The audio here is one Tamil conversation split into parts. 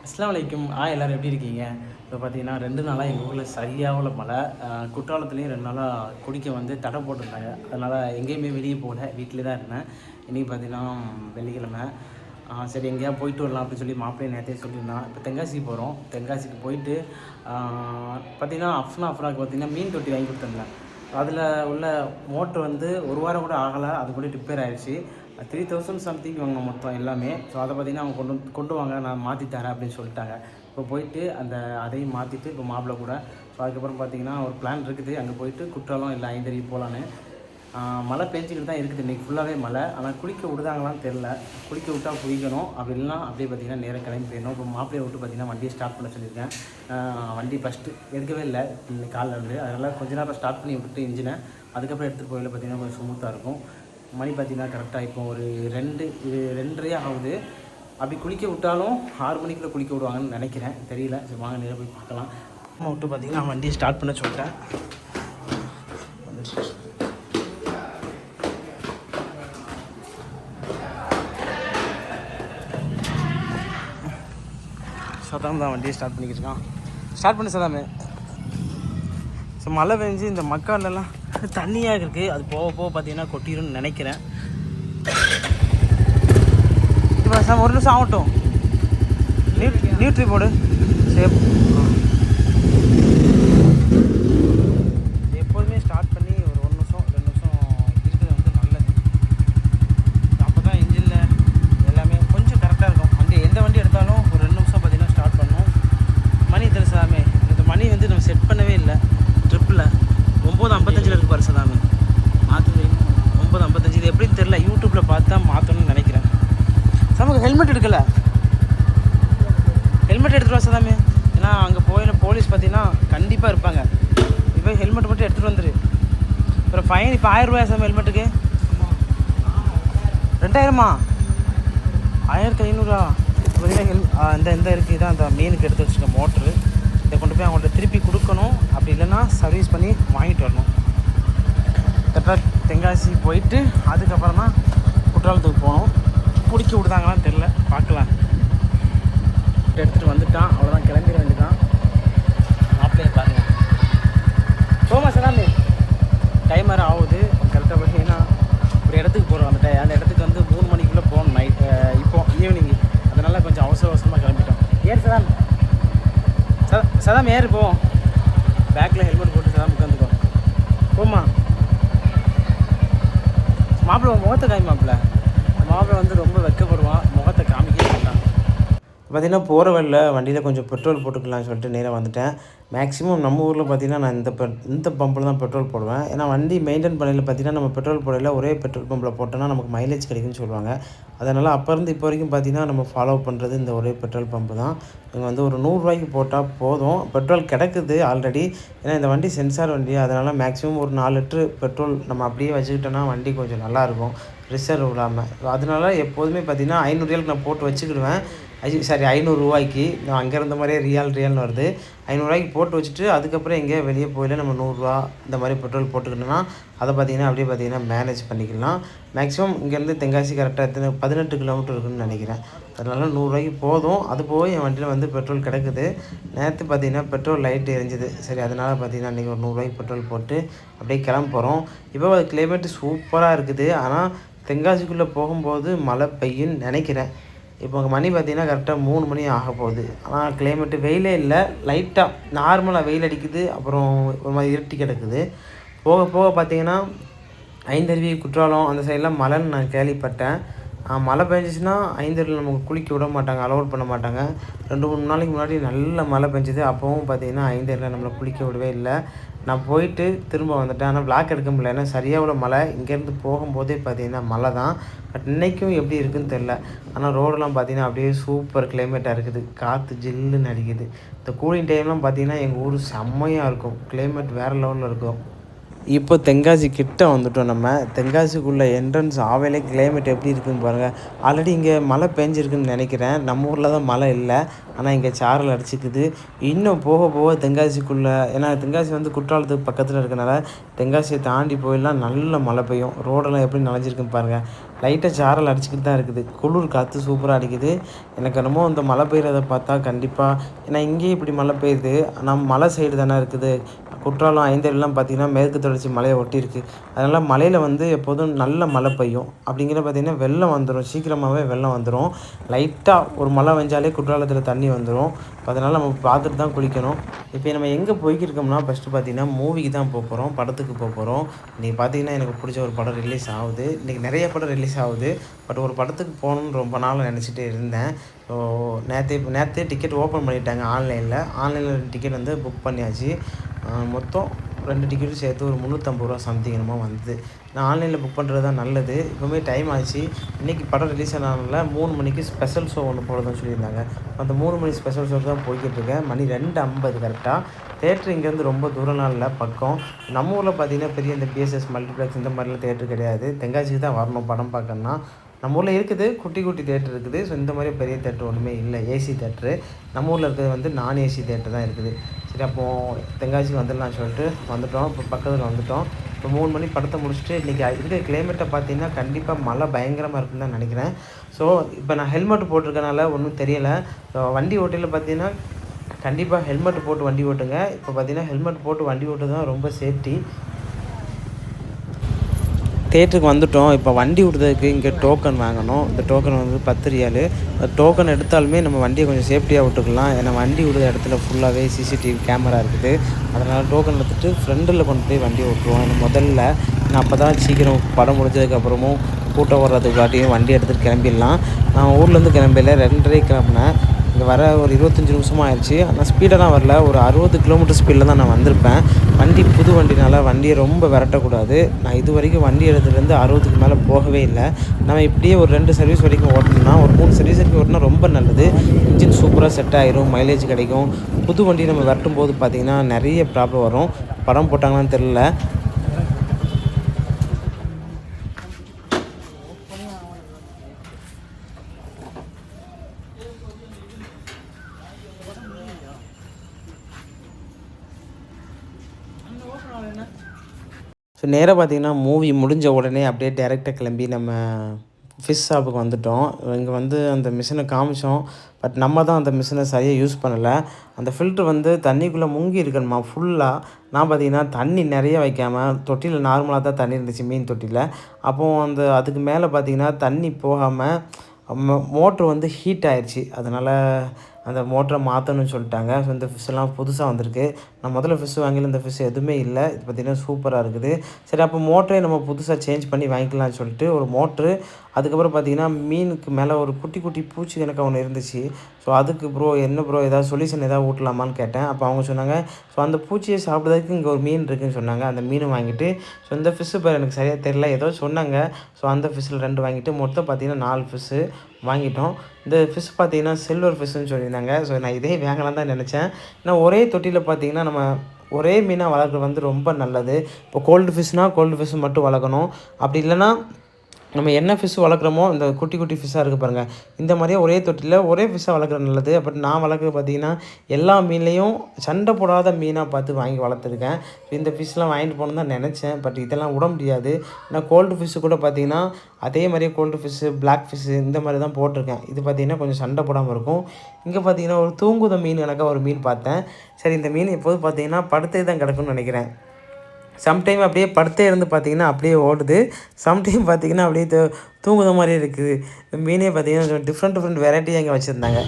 அஸ்ஸலாமு அலைக்கும். எல்லோரும் எப்படி இருக்கீங்க? இப்போ பார்த்தீங்கன்னா 2 நாளாக எங்கள் ஊரில் சரியாக மழை. குற்றாலத்துலேயும் 2 நாளாக குடிக்க வந்து தடை போட்டிருந்தாங்க. அதனால் எங்கேயுமே வெளியே போகல, வீட்டிலே தான் இருந்தேன். இன்றைக்கி பார்த்தீங்கன்னா வெள்ளிக்கிழமை. சரி எங்கேயா போயிட்டு வரலாம் அப்படின்னு சொல்லி மாப்பிள்ளையை நேற்றே சொல்லியிருந்தான். இப்போ தென்காசிக்கு போகிறோம். தென்காசிக்கு போயிட்டு பார்த்திங்கன்னா அஃப்னாவுக்கு பார்த்திங்கன்னா மீன் தொட்டி வாங்கி கொடுத்துருந்தேன். அதில் உள்ள மோட்ரு வந்து ஒரு வாரம் கூட ஆகலை, அது கூட ரிப்பேர் ஆகிடுச்சு. 3000 சம்திங் வாங்கினோம் மொத்தம் எல்லாமே. ஸோ அதை பார்த்திங்கன்னா அவங்க கொண்டு வாங்க, நான் மாற்றி தரேன் அப்படின்னு சொல்லிட்டாங்க. இப்போ போயிட்டு அதையும் மாற்றிட்டு இப்போ மாப்பிள்ளை கூட. ஸோ அதுக்கப்புறம் பார்த்திங்கன்னா ஒரு பிளான் இருக்குது, அங்கே போயிட்டு குற்றாலம் இல்லை ஐந்தருவி போகலான்னு. மழை பெஞ்சிக்கிட்டு தான் இருக்குது இன்றைக்கி ஃபுல்லாகவே மழை. ஆனால் குளிக்க விடுதாங்களான்னு தெரில. குளிக்க விட்டால் குளிக்கணும், அப்படி இல்லைனா அப்படியே பார்த்திங்கன்னா நேராக கிளம்பி போயிடணும். இப்போ மாப்பிள்ளையை விட்டு பார்த்திங்கன்னா வண்டியை ஸ்டார்ட் பண்ண சொல்லியிருக்கேன். வண்டி ஃபஸ்ட்டு எடுக்கவே இல்லை இன்னைக்கு காலைல இருந்து. அதனால் கொஞ்ச நேரம் ஸ்டார்ட் பண்ணி விட்டுட்டு இன்ஜினை அதுக்கப்புறம் எடுத்துகிட்டு போயில பார்த்திங்கன்னா கொஞ்சம் ஸ்மூத்தாக இருக்கும். மணி பார்த்திங்கன்னா கரெக்டாக இப்போ ஒரு 2:30 ஆகுது. அப்படி குளிக்க விட்டாலும் 6 மணிக்குள்ளே குளிக்க விடுவாங்கன்னு நினைக்கிறேன், தெரியல. சரி வாங்க நேராக போய் பார்க்கலாம். அம்மா விட்டு பார்த்திங்கன்னா வண்டியை ஸ்டார்ட் பண்ண சொல்லிட்டேன். சதாம் தான் வண்டியை ஸ்டார்ட் பண்ணிக்கிட்டு இருக்கான். ஸ்டார்ட் பண்ணி சதாமே. ஸோ மழை பெஞ்சு இந்த மக்காலெல்லாம் தண்ணியாக இருக்குது, அது போக போக பார்த்தீங்கன்னா கொட்டிடும்னு நினைக்கிறேன். இப்போ சார் ஒரு நிமிஷம் ஆகட்டும், நியூட்ரி போடு. சரி எப்போதுமே ஸ்டார்ட் பண்ணி ஒரு 1 நிமிஷம் 2 நிமிஷம் இருக்கிறது வந்து நல்லது. அப்போ தான் இன்ஜினில் எல்லாமே கொஞ்சம் கரெக்டாக இருக்கும். எந்த வண்டி எடுத்தாலும் ஒரு 2 நிமிஷம் பார்த்தீங்கன்னா ஸ்டார்ட் பண்ணணும். மணி தெரிசாமே, இந்த மணி வந்து நம்ம செட் பண்ணவே இல்லை. ட்ரிப்பில் 9:55 இருக்குது பாரு சதாமே. மாற்று 9:55. இது எப்படின்னு தெரில, யூடியூப்பில் பார்த்தா மாற்றணும்னு நினைக்கிறேன். நமக்கு ஹெல்மெட் எடுக்கலை. ஹெல்மெட் எடுத்துகிட்டு வா சதாமே. ஏன்னா அங்கே போயில போலீஸ் பார்த்தீங்கன்னா கண்டிப்பாக இருப்பாங்க. இப்போ ஹெல்மெட் மட்டும் எடுத்துகிட்டு வந்துரு. அப்புறம் ஃபைன் இப்போ 1000 ரூபாயா சாமி ஹெல்மெட்டுக்கு? 2000மா? 1500. பார்த்தீங்கன்னா இந்த இருக்குது, இதான் அந்த மீனுக்கு எடுத்து வச்சுருக்க மோட்ரு. இதை கொண்டு போய் அவங்கள்ட்ட திருப்பி கொடுக்கணும், அப்படி இல்லைன்னா சர்வீஸ் பண்ணி வாங்கிட்டு வரணும். கரெக்டாக தென்காசி போயிட்டு அதுக்கப்புறம் தான் குற்றாலத்துக்கு போகணும். குடிக்க விடுதாங்களான்னு தெரில, பார்க்கலாம். எடுத்துகிட்டு வந்துட்டான், அவ்வளோதான், கிளம்பிட வேண்டியதான். மாப்பிள்ளையை பாருங்கள். போமா சதாமே, டைம் வேறு ஆகுது. கரெக்டாக பார்த்தீங்கன்னா ஒரு இடத்துக்கு போகிறோம். அந்த இடத்துக்கு வந்து 3 மணிக்குள்ளே போகணும் நைட், இப்போ ஈவினிங்கு. அதனால் கொஞ்சம் அவசரமாக கிளம்பிட்டோம். ஏன் சதாம் ஏறி போவோம். பேக்கில் ஹெல்மெட் போட்டு சதாம் உட்காந்துக்கோ. போமா மாப்பிள்ளை முகத்தை காமி. மாப்பிள்ளை வந்து ரொம்ப வெக்கப்படுவான், முகத்தை காமிக்கவே மாட்டான். பார்த்திங்கன்னா போகிற வழியில் வண்டியில் கொஞ்சம் பெட்ரோல் போட்டுக்கலாம்னு சொல்லிட்டு நேராக வந்துட்டேன். மேக்ஸிமம் நம்ம ஊரில் பார்த்திங்கன்னா நான் இந்த பம்பில் தான் பெட்ரோல் போடுவேன். ஏன்னா வண்டி மெயின்டைன் பண்ணையில் பார்த்திங்கன்னா நம்ம பெட்ரோல் போடையில் ஒரே பெட்ரோல் பம்பில் போட்டோன்னா நமக்கு மைலேஜ் கிடைக்குன்னு சொல்லுவாங்க. அதனால் அப்போ இருந்து இப்போ வரைக்கும் பார்த்திங்கன்னா நம்ம ஃபாலோ பண்ணுறது இந்த ஒரே பெட்ரோல் பம்பு தான். இங்கே வந்து ஒரு 100 ரூபாய்க்கு போட்டால் போதும், பெட்ரோல் கிடக்குது ஆல்ரெடி. ஏன்னா இந்த வண்டி சென்சார் வண்டி, அதனால் மேக்ஸிமம் ஒரு 4 லிட்டரு பெட்ரோல் நம்ம அப்படியே வச்சுக்கிட்டோன்னா வண்டி கொஞ்சம் நல்லாயிருக்கும், ரிசர்வ் இல்லாமல். அதனால் எப்போதுமே பார்த்திங்கன்னா 500 நான் போட்டு வச்சுக்கிடுவேன். சரி 500 ரூபாய்க்கு, நான் அங்கே இருந்த மாதிரியே ரியால்னு வருது. 500 ரூபாய்க்கு போட்டு வச்சுட்டு அதுக்கப்புறம் எங்கேயோ வெளியே போயில நம்ம 100 ரூபா இந்த மாதிரி பெட்ரோல் போட்டுக்கிட்டோன்னா அதை பார்த்திங்கன்னா அப்படியே பார்த்திங்கன்னா மேனேஜ் பண்ணிக்கலாம். மேக்ஸிமம் இங்கேருந்து தென்காசி கரெக்டாக 18 கிலோமீட்டர் இருக்குதுன்னு நினைக்கிறேன். அதனால 100 ரூபாய்க்கு போதும். அது போய் என் வண்டியில் வந்து பெட்ரோல் கிடக்குது. நேற்று பார்த்திங்கன்னா பெட்ரோல் லைட் எரிஞ்சுது. சரி அதனால் பார்த்திங்கன்னா இன்றைக்கி ஒரு 100 ரூபாய்க்கு பெட்ரோல் போட்டு அப்படியே கிளம்ப போகிறோம். இப்போ கிளைமேட்டு சூப்பராக இருக்குது. ஆனால் தென்காசிக்குள்ளே போகும்போது மழை பெய்யுன்னு நினைக்கிறேன். இப்போ உங்கள் மணி பார்த்திங்கன்னா கரெக்டாக 3 மணி ஆக போகுது. ஆனால் கிளைமேட்டு வெயிலே இல்லை, லைட்டாக நார்மலாக வெயில் அடிக்குது, அப்புறம் ஒரு மாதிரி இருட்டி கிடக்குது. போக போக பார்த்திங்கன்னா ஐந்தருவி குற்றாலம் அந்த சைடெலாம் மழைன்னு நான் கேள்விப்பட்டேன். மழை பெஞ்சிச்சுன்னா ஐந்தருவியில் நமக்கு குளிக்க விட மாட்டாங்க, அலோட் பண்ண மாட்டாங்க. 2-3 நாளைக்கு முன்னாடி நல்ல மழை பெஞ்சுது. அப்போவும் பார்த்திங்கன்னா ஐந்தருவியில் நம்மளை குளிக்க விடவே இல்லை. நான் போயிட்டு திரும்ப வந்துட்டேன். ஆனால் விளாக் எடுக்க முடியல, ஏன்னா சரியாக உள்ள மழை. இங்கேருந்து போகும்போதே பார்த்திங்கன்னா மழை தான். பட் இன்றைக்கும் எப்படி இருக்குதுன்னு தெரில. ஆனால் ரோடெல்லாம் பார்த்திங்கன்னா அப்படியே சூப்பர் கிளைமேட்டாக இருக்குது, காற்று ஜில்லுன்னு அடிக்குது. இந்த கூலிங் டைம்லாம் பார்த்திங்கன்னா எங்கள் ஊர் செம்மையாக இருக்கும், கிளைமேட் வேறு லெவலில் இருக்கும். இப்போ தென்காசி கிட்ட வந்துட்டோம். நம்ம தென்காசிக்குள்ளே என்ட்ரன்ஸ் ஆவையிலே கிளைமேட் எப்படி இருக்குதுன்னு பாருங்கள். ஆல்ரெடி இங்கே மழை பெஞ்சிருக்குன்னு நினைக்கிறேன். நம்ம ஊரில் தான் மழை இல்லை, ஆனால் இங்கே சாரல் அடிச்சிக்குது. இன்னும் போக போக தென்காசிக்குள்ளே, ஏன்னா தென்காசி வந்து குற்றாலத்துக்கு பக்கத்தில் இருக்கனால தென்காசியை தாண்டி போயெல்லாம் நல்ல மழை பெய்யும். ரோடெல்லாம் எப்படி நனைஞ்சிருக்குன்னு பாருங்கள். லைட்டாக சாரல் அடிச்சிக்கிட்டு தான் இருக்குது. குளிர் காற்று சூப்பராக அடிக்குது. எனக்கு என்னமோ அந்த மழை பெய்கிறத பார்த்தா கண்டிப்பாக, ஏன்னா இங்கேயும் இப்படி மழை பெய்யுது. நம்ம மலை சைடு தானே இருக்குது. குற்றாலம் ஐந்தருவிலாம் பார்த்திங்கன்னா மேற்கு தொடர்ச்சி மலையை ஒட்டியிருக்கு. அதனால் மலையில் வந்து எப்போதும் நல்ல மழை பெய்யும். அப்படிங்கிற பார்த்திங்கன்னா வெள்ளம் வந்துடும், சீக்கிரமாகவே வெள்ளம் வந்துடும். லைட்டாக ஒரு மழை பெஞ்சாலே குற்றாலத்தில் தண்ணி வந்துடும். அதனால் நம்ம பார்த்துட்டு தான் குளிக்கணும். இப்போ நம்ம எங்கே போய்க்கிருக்கோம்னா, ஃபஸ்ட்டு பார்த்திங்கன்னா மூவிக்கு தான் போகிறோம், படத்துக்கு போகிறோம். இன்றைக்கி பார்த்திங்கன்னா எனக்கு பிடிச்ச ஒரு படம் ரிலீஸ் ஆகுது. இன்றைக்கி நிறைய படம் ரிலீஸ் ஆகுது. பட் ஒரு படத்துக்கு போகணுன்னு ரொம்ப நாள் நினச்சிட்டே இருந்தேன். ஸோ நேற்றே டிக்கெட் ஓப்பன் பண்ணிட்டாங்க ஆன்லைனில் டிக்கெட் வந்து புக் பண்ணியாச்சு. மொத்தம் 2 டிக்கெட்டும் சேர்த்து ஒரு 350 ரூபா சம்திங் என்னமோ வந்தது. நான் ஆன்லைனில் புக் பண்ணுறது தான் நல்லது. இப்போவுமே டைம் ஆச்சு. இன்றைக்கி படம் ரிலீஸ் ஆனதுனால 3 மணிக்கு ஸ்பெஷல் ஷோ ஒன்று போடுறதுன்னு சொல்லியிருந்தாங்க. அந்த 3 மணி ஸ்பெஷல் ஷோக்கு தான் போய்கிட்டுருக்கேன். மணி 2:50 கரெக்டாக. தேட்ரு இங்கேருந்து ரொம்ப தூரம்லாம் இல்லை, பக்கம். நம்ம ஊரில் பார்த்திங்கன்னா பெரிய இந்த பிஎஸ்எஸ் மல்டிப்ளெக்ஸ் இந்த மாதிரிலாம் தேட்ரு கிடையாது. தென்காசிக்கு தான் வரணும் படம் பார்க்கணுன்னா. நம்ம ஊரில் இருக்குது, குட்டி குட்டி தேட்ரு இருக்குது. ஸோ இந்த மாதிரி பெரிய தேட்ரு ஒன்றுமே இல்லை, ஏசி தேட்ரு. நம்ம ஊரில் இருக்கிறது வந்து நான் ஏசி தேட்ரு தான் இருக்குது. சரி, அப்போது தென்காசிக்கு வந்துடலாம்னு சொல்லிட்டு வந்துவிட்டோம். இப்போ பக்கத்தில் வந்துவிட்டோம். இப்போ 3 மணி படத்தை முடிச்சுட்டு இன்றைக்கி இருக்கிற கிளைமேட்டை பார்த்திங்கன்னா கண்டிப்பாக மழை பயங்கரமாக இருக்குன்னு தான் நினைக்கிறேன். ஸோ இப்போ நான் ஹெல்மெட் போட்டிருக்கனால ஒன்றும் தெரியலை. ஸோ வண்டி ஓட்டையில் பார்த்திங்கன்னா கண்டிப்பாக ஹெல்மெட் போட்டு வண்டி ஓட்டுங்க. இப்போ பார்த்திங்கன்னா ஹெல்மெட் போட்டு வண்டி ஓட்டுறது தான் ரொம்ப சேஃப்டி. தேட்டருக்கு வந்துவிட்டோம். இப்போ வண்டி விடுறதுக்கு இங்கே டோக்கன் வாங்கணும். இந்த டோக்கன் வந்து 10 ரியாலு. டோக்கன் எடுத்தாலுமே நம்ம வண்டியை கொஞ்சம் சேஃப்டியாக விட்டுக்கலாம். ஏன்னா வண்டி விடுற இடத்துல ஃபுல்லாகவே சிசிடிவி கேமரா இருக்குது. அதனால் டோக்கன் எடுத்துகிட்டு ஃப்ரெண்டில் கொண்டு போய் வண்டியை விட்டுருவோம். ஏன்னா முதல்ல நான் அப்போ தான் சீக்கிரம் படம் முடிஞ்சதுக்கப்புறமும் கூட்டம் வர்றதுக்காட்டியும் வண்டி எடுத்துகிட்டு கிளம்பிடலாம். நான் ஊர்லேருந்து கிளம்பில 2:30 கிளம்புனேன். இங்கே வர ஒரு 25 நிமிஷமாக ஆயிடுச்சு. ஆனால் ஸ்பீடெல்லாம் வரல, ஒரு 60 கிலோமீட்டர் ஸ்பீடில் தான் நான் வந்திருப்பேன். வண்டி புது வண்டினால வண்டியை ரொம்ப விரட்டக்கூடாது. நான் இது வரைக்கும் வண்டி எடுத்துகிட்டு 60க்கு மேலே போகவே இல்லை. நம்ம இப்படியே ஒரு 2 சர்வீஸ் வரைக்கும் ஓட்டணும்னா, ஒரு 3 சர்வீஸ் வரைக்கும் ஓட்டினா ரொம்ப நல்லது. இன்ஜின் சூப்பராக செட் ஆகிரும், மைலேஜ் கிடைக்கும். புது வண்டி நம்ம விரட்டும் போது பார்த்திங்கன்னா நிறைய ப்ராப்ளம் வரும். படம் போட்டாங்களான்னு தெரில. ஸோ நேராக பார்த்திங்கன்னா மூவி முடிஞ்ச உடனே அப்படியே டேரெக்டாக கிளம்பி நம்ம ஃபிஷ் ஷாப்புக்கு வந்துவிட்டோம். இங்கே வந்து அந்த மிஷினை காமிச்சோம். பட் நம்ம தான் அந்த மிஷினை சரியாக யூஸ் பண்ணலை. அந்த ஃபில்ட்ரு வந்து தண்ணிக்குள்ளே முங்கி இருக்கணுமா ஃபுல்லாக. நான் பார்த்திங்கன்னா தண்ணி நிறைய வைக்காமல் தொட்டியில் நார்மலாக தான் தண்ணி இருந்துச்சு, மீன் தொட்டியில். அப்போது அதுக்கு மேலே பார்த்திங்கன்னா தண்ணி போகாமல் மோட்ரு வந்து ஹீட் ஆயிடுச்சு. அதனால் அந்த மோட்டரை மாற்றணும்னு சொல்லிட்டாங்க. ஸோ இந்த ஃபிஷ்ஷெல்லாம் புதுசாக வந்திருக்கு. நான் முதல்ல ஃபிஷ் வாங்கல, இந்த ஃபிஷ் எதுவுமே இல்லை. இது பார்த்திங்கன்னா சூப்பராக இருக்குது. சரி, அப்போ மோட்டரே நம்ம புதுசாக சேஞ்ச் பண்ணி வாங்கிக்கலாம்னு சொல்லிட்டு ஒரு மோட்ரு. அதுக்கப்புறம் பார்த்திங்கன்னா மீனுக்கு மேலே ஒரு குட்டி குட்டி பூச்சி எனக்கு ஒன்று இருந்துச்சு. ஸோ அதுக்கு என்ன ப்ரோ ஏதாவது சொல்யூஷன் ஏதாவது ஊட்டலாமான்னு கேட்டேன். அப்போ அவங்க சொன்னாங்க, ஸோ அந்த பூச்சியை சாப்பிட்றதுக்கு இங்கே ஒரு மீன் இருக்குதுன்னு சொன்னாங்க. அந்த மீனை வாங்கிட்டு, ஸோ இந்த ஃபிஷ்ஷு பேர் எனக்கு சரியாக தெரில, ஏதோ சொன்னாங்க. ஸோ அந்த ஃபிஷ்ஷில் 2 வாங்கிட்டு மொத்தம் பார்த்திங்கன்னா 4 ஃபிஷ்ஷு வாங்கிட்டோம். இந்த ஃபிஷ் பார்த்திங்கன்னா சில்வர் ஃபிஷ்ஷுன்னு சொல்லியிருந்தாங்க. ஸோ நான் இதே வாங்கலாம் தான் நினச்சேன். ஏன்னா ஒரே தொட்டியில் பார்த்திங்கன்னா நம்ம ஒரே மீனாக வளர்க்குறது வந்து ரொம்ப நல்லது. இப்போ கோல்டு ஃபிஷ்னால் கோல்டு ஃபிஷ் மட்டும் வளர்க்கணும். அப்படி இல்லைன்னா நம்ம என்ன ஃபிஷ் வளர்க்குறோமோ, இந்த குட்டி குட்டி ஃபிஷ்ஷாக இருக்குது பாருங்கள், இந்த மாதிரியே ஒரே தொட்டியில் ஒரே ஃபிஷ்ஷாக வளர்க்குறது நல்லது. பட் நான் வளர்க்குறது பார்த்திங்கன்னா எல்லா மீன்லேயும் சண்டை போடாத மீனாக பார்த்து வாங்கி வளர்த்துருக்கேன். இந்த ஃபிஷ்லாம் வாங்கிட்டு போகணுன்னு தான் நினச்சேன். பட் இதெல்லாம் விட முடியாது. ஏன்னா கோல்டு ஃபிஷ்ஷு கூட பார்த்திங்கன்னா அதே மாதிரியே கோல்டு ஃபிஷ்ஷு, பிளாக் ஃபிஷ்ஷு இந்த மாதிரி தான் போட்டிருக்கேன். இது பார்த்திங்கன்னா கொஞ்சம் சண்டை போடாமல் இருக்கும். இங்கே பார்த்திங்கன்னா ஒரு தூங்குத மீன், எனக்காக ஒரு மீன் பார்த்தேன். சரி, இந்த மீன் எப்போது பார்த்திங்கன்னா படுத்தே தான் கிடக்குன்னு நினைக்கிறேன். சம்டைம் அப்படியே படுத்தே இருந்து பார்த்திங்கன்னா அப்படியே ஓடுது. சம்டைம் பார்த்திங்கன்னா அப்படியே தூங்குத மாதிரி இருக்குது. மீனே பார்த்திங்கன்னா டிஃப்ரெண்ட் வெரைட்டியாக இங்கே வச்சுருந்தாங்க.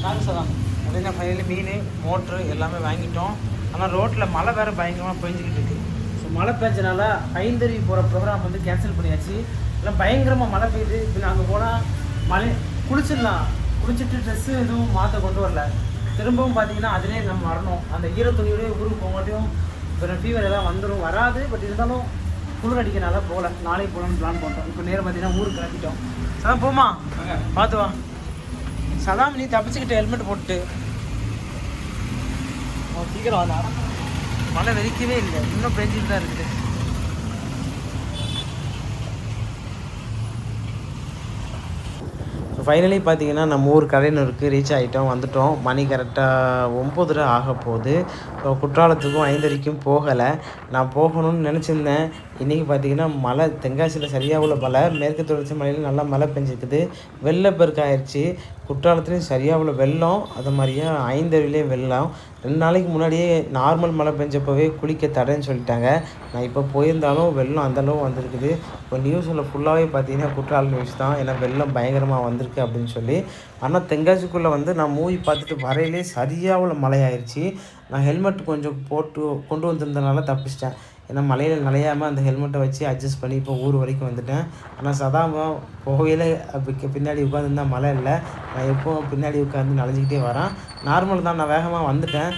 அப்படின்னா ஃபைனலி மீன், மோட்ரு எல்லாமே வாங்கிட்டோம். ஆனால் ரோட்டில் மழை வேறு பயங்கரமாக பெஞ்சிக்கிட்டு இருக்குது. ஸோ மழை பெஞ்சனால ஐந்தருவி போகிற ப்ரோக்ராம் வந்து கேன்சல் பண்ணியாச்சு. எல்லாம் பயங்கரமாக மழை பெய்யுது. இப்போ நாங்கள் போனால் குளிச்சிடலாம், குளிச்சுட்டு ட்ரெஸ்ஸு எதுவும் மாற்ற கொண்டு வரல. திரும்பவும் பார்த்திங்கன்னா அதிலே நம்ம வரணும். அந்த ஈரத்துணியோடய ஊருக்கு போகாட்டியும் அப்புறம் ஃபீவர் எதாவது வந்துடும், வராது. பட் இருந்தாலும் குளிர் அடிக்கிறனால போகல. நாளைக்கு போகலான்னு பிளான் பண்ணுறோம். இப்போ நேரம் பார்த்தீங்கன்னா ஊருக்கு கிளம்பிட்டோம். சதான் போமா, பார்த்து வா. சதாம் நீ தப்பிச்சுக்கிட்டு ஹெல்மெட் போட்டு சீக்கிரம் வாங்க. மழை வெறிக்கவே இல்லை, இன்னும் பெஞ்சிட்டு தான் இருக்குது. ஸோ ஃபைனலி பார்த்தீங்கன்னா நம்ம ஊர் கலைஞருக்கு ரீச் ஆகிட்டோம், வந்துவிட்டோம். மணி கரெக்டாக 9:30 ஆக போகுது. ஸோ குற்றாலத்துக்கும் 5:30க்கும் போகலை. நான் போகணும்னு நினச்சிருந்தேன். இன்றைக்கி பார்த்தீங்கன்னா மழை, தென்காசியில் சரியாக உள்ள மழை, மேற்கு தொடர்ச்சி மலையில் நல்லா மழை பெஞ்சிருக்குது. வெள்ளப்பெருக்கு ஆயிடுச்சு. குற்றாலத்துலேயும் சரியாக உள்ள வெள்ளம், அது மாதிரியே 5:30லேயும் வெள்ளம். 2 நாளைக்கு முன்னாடியே நார்மல் மழை பெஞ்சப்போவே குளிக்க தடைன்னு சொல்லிட்டாங்க. நான் இப்போ போயிருந்தாலும் வெள்ளம் அந்தளவு வந்திருக்குது. இப்போ நியூஸில் ஃபுல்லாகவே பார்த்தீங்கன்னா குற்றாலம் நியூஸ் தான். ஏன்னா வெள்ளம் பயங்கரமாக வந்திருக்கு அப்படின்னு சொல்லி. ஆனால் தென்காசிக்குள்ளே வந்து நான் மூவி பார்த்துட்டு வரையிலே சரியாக உள்ள மழை ஆயிடுச்சு. நான் ஹெல்மெட் கொஞ்சம் போட்டு கொண்டு வந்திருந்தனால தப்பிச்சிட்டேன். ஏன்னா மழையில் நனையாமல் அந்த ஹெல்மெட்டை வச்சு அட்ஜஸ்ட் பண்ணி இப்போ ஊர் வரைக்கும் வந்துட்டேன். ஆனால் சதாமம் போகையில் பின்னாடி உட்காந்துருந்தா மழை இல்லை. நான் எப்போவும் பின்னாடி உட்காந்து நனைஞ்சிக்கிட்டே வரேன். நார்மல் தான், நான் வேகமாக வந்துட்டேன்.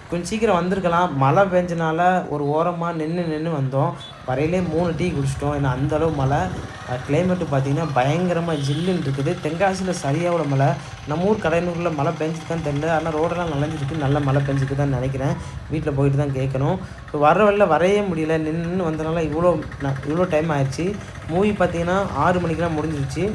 கொஞ்சம் சீக்கிரம் வந்திருக்கலாம். மழை பெஞ்சனால ஒரு ஓரமாக நின்று வந்தோம். வரையிலே 3 டீ குடிச்சிட்டோம். ஏன்னா அந்தளவு மழை. கிளைமேட்டு பார்த்திங்கன்னா பயங்கரமாக ஜில்லுன்னு இருக்குது. தென்காசியில் சரியாக உள்ள மழை. நம்ம ஊர் கடையனூரில் மழை பெஞ்சிருக்கான்னு தெரியல. ஆனால் ரோடெல்லாம் நனைஞ்சிருக்கு. நல்ல மழை பெஞ்சிருக்கு தான் நினைக்கிறேன். வீட்டில் போயிட்டு தான் கேட்கணும். ஸோ வரையே முடியல, நின்று வந்தனால இவ்வளோ டைம் ஆயிடுச்சு. மூவி பார்த்திங்கன்னா 6 மணிக்கெலாம் முடிஞ்சிருச்சு.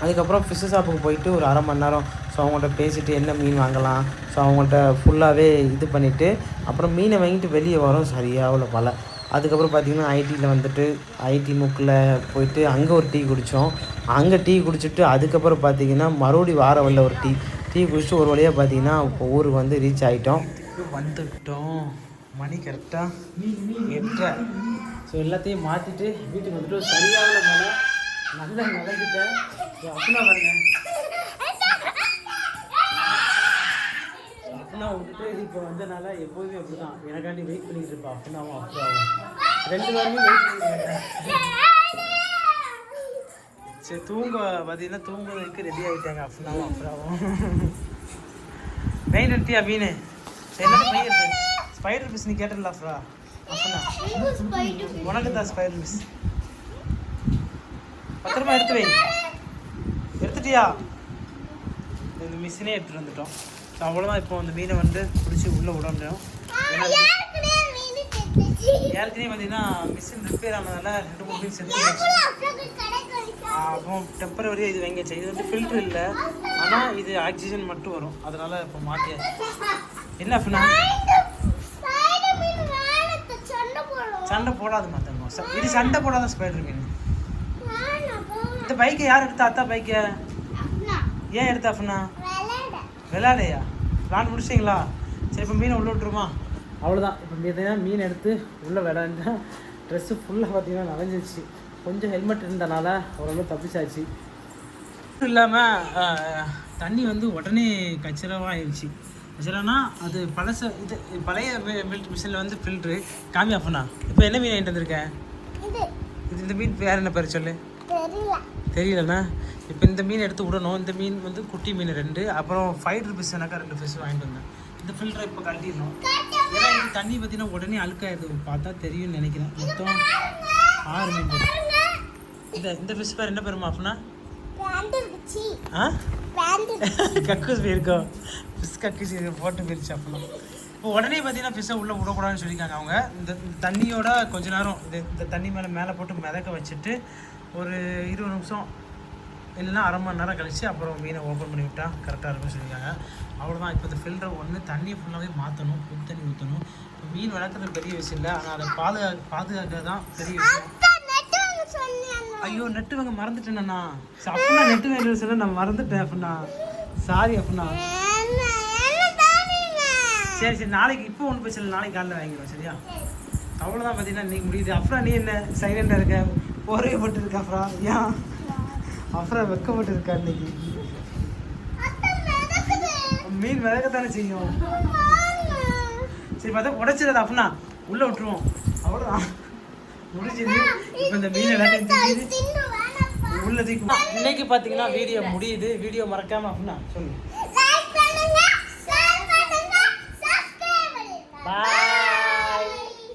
அதுக்கப்புறம் ஃபிஷ்ஷு ஷாப்புக்கு போயிட்டு ஒரு 1/2 மணி நேரம் ஸோ அவங்கள்ட்ட பேசிவிட்டு என்ன மீன் வாங்கலாம், ஸோ அவங்கள்ட்ட ஃபுல்லாகவே இது பண்ணிவிட்டு அப்புறம் மீனை வாங்கிட்டு வெளியே வரோம். சரியாக உள்ள மழை. அதுக்கப்புறம் பார்த்திங்கன்னா ஐடியில் வந்துட்டு ஐடி முக்கில் போயிட்டு அங்கே ஒரு டீ குடித்தோம். அங்கே டீ குடிச்சிட்டு அதுக்கப்புறம் பார்த்திங்கன்னா மறுபடியும் வார வழியில் ஒரு டீ குடிச்சிட்டு ஒரு வழியாக பார்த்திங்கன்னா இப்போ ஊருக்கு வந்து ரீச் ஆகிட்டோம். வந்துவிட்டோம். மணி கரெக்டாக 8:30. ஸோ எல்லாத்தையும் மாற்றிட்டு வீட்டுக்கு வந்துட்டு சரியாக மழை நல்லா நடந்துட்டேன். அப்படின்னா பாருங்க, அப்படின்னா விட்டுட்டு இப்போ வந்தனால எப்போதுமே அப்படி தான் எனக்காண்டி வெயிட் பண்ணிக்கிட்டு இருப்பேன். அப்படின்னாவும் அப்புறம் 2 வாரமே வெயிட் பண்ணிக்கிறேன். சரி பார்த்தீங்கன்னா தூங்குறதுக்கு ரெடி ஆகிட்டாங்க. அப்படின்னாவும் அப்புறம் மெயின் எடுத்தியா மீன் என்ன பையன் ஸ்பைடர் மிஸ் நீ கேட்டல அப்புறா அப்படின்னா உனக்கு தான் ஸ்பைடர் மிஸ் பத்திரமா எடுத்து வை. எடுத்துட்டியா? இந்த மிஷினே எடுத்துகிட்டு வந்துட்டோம். ஸோ அவ்வளோதான். இப்போ அந்த மீனை வந்து பிடிச்சி உள்ளே விடணும். ஏற்கனவே பார்த்தீங்கன்னா மிஷின் ரிப்பேர் ஆனதால 2-3 மீன் செஞ்சு அப்போ டெம்பரவரியாக இது வாங்கியாச்சு. இது வந்து ஃபில்ட்ரு இல்லை, ஆனால் இது ஆக்சிஜன் மட்டும் வரும். அதனால் இப்போ மாற்றியாச்சு. என்ன அப்படின்னா சண்டை போடாது மாற்றணும். இது சண்டை போடாத ஸ்பைடர் மீன். இந்த பைக்கை யார் எடுத்தா? அத்தா பைக்கை ஏன் எடுத்தா? அப்படின்னா விளையாடையா? பிளான் முடிச்சிங்களா? சரி இப்போ மீனை உள்ளே விட்டுருமா? அவ்வளோதான். இப்போ பார்த்தீங்கன்னா மீன் எடுத்து உள்ளே விளையாண்டா ட்ரெஸ்ஸு ஃபுல்லாக பார்த்தீங்கன்னா நனைஞ்சிருச்சு. கொஞ்சம் ஹெல்மெட் இருந்தனால ஓரளவு தப்பிச்சாச்சு. இல்லாமல் தண்ணி வந்து உடனே கச்சிரவாக ஆயிடுச்சு. கச்சிரனா அது பழைய மில்க் மிஷினில் வந்து ஃபில்ட்ரு காமி ஆஃப்னா. இப்போ என்ன மீன் வாங்கிட்டு வந்திருக்கேன்? இந்த மீன் வேறு என்ன பேர் சொல்லு? தெரியலண்ணா. இப்போ இந்த மீன் எடுத்து விடணும். இந்த மீன் வந்து குட்டி மீன் 2, அப்புறம் 5 ருபீஸ் 2 ஃபிஷ் வாங்கிட்டு வந்தேன். இந்த ஃபில்டரை இப்போ கழட்டிடணும். ஏன்னா இது தண்ணி பார்த்தீங்கன்னா உடனே அழுக்காயிருது. பார்த்தா தெரியும்னு நினைக்கிறேன். மொத்தம் 6 மீன் போட்டு இந்த ஃபிஷ் பேர் என்ன பேருமா அப்படின்னா? கக்கூஸ் போயிருக்கோம். ஃபிஷ் கக்கூஸ் போட்டு போயிருச்சு அப்படின்னா. இப்போ உடனே பார்த்தீங்கன்னா ஃபிஷ்ஷை உள்ளே விடக்கூடாதுன்னு சொல்லியிருக்காங்க அவங்க. இந்த தண்ணியோட கொஞ்ச நேரம் இந்த தண்ணி மேலே போட்டு மிதக்க வச்சுட்டு ஒரு 20 நிமிஷம் இல்லைன்னா 1/2 மணி நேரம் கழிச்சு அப்புறம் மீனை ஓப்பன் பண்ணி விட்டால் கரெக்டாக இருக்குன்னு சொல்லியிருக்காங்க. அவ்வளோதான். இப்போ இந்த ஃபில்டர் ஒன்று தண்ணியை ஃபுல்லாகவே மாற்றணும், புது தண்ணி ஊற்றணும். இப்போ மீன் வளர்க்குறது பெரிய விஷயம் இல்லை, ஆனால் அதை பாதுகாக்க தான் பெரிய விஷயம். ஐயோ நெட்டு வாங்க மறந்துட்டேண்ணா. அப்படின்னா நெட்டு வாங்கிட்டு சொல்ல நான் மறந்துட்டேன் அப்படின்னா. சாரி அப்படின்னா. சரி நாளைக்கு இப்போ ஒன்று போய் சொல்ல, நாளைக்கு காலையில் வாங்கிடுவோம். சரியா? அவ்வளோதான். பார்த்தீங்கன்னா இன்றைக்கி முடியுது. அப்புறம் நீ என்ன சைலண்டாக இருக்க? போரவே போட்டு இருக்கா அப்புறம்? ஏன் அப்புறம் வெக்கப்பட்டு இருக்கா? இன்னைக்கு மீன் மிதக்கத்தானே செய்யும். சரி பார்த்தா உடைச்சிடாது அப்படின்னா உள்ளே விட்டுருவோம். அவ்வளோதான், முடிஞ்சது. இப்போ இந்த மீன் எல்லாத்தையும் உள்ளதுக்கு இன்னைக்கு பார்த்தீங்கன்னா வீடியோ முடியுது. வீடியோ மறக்காமல் அப்படின்னா சொல்லு.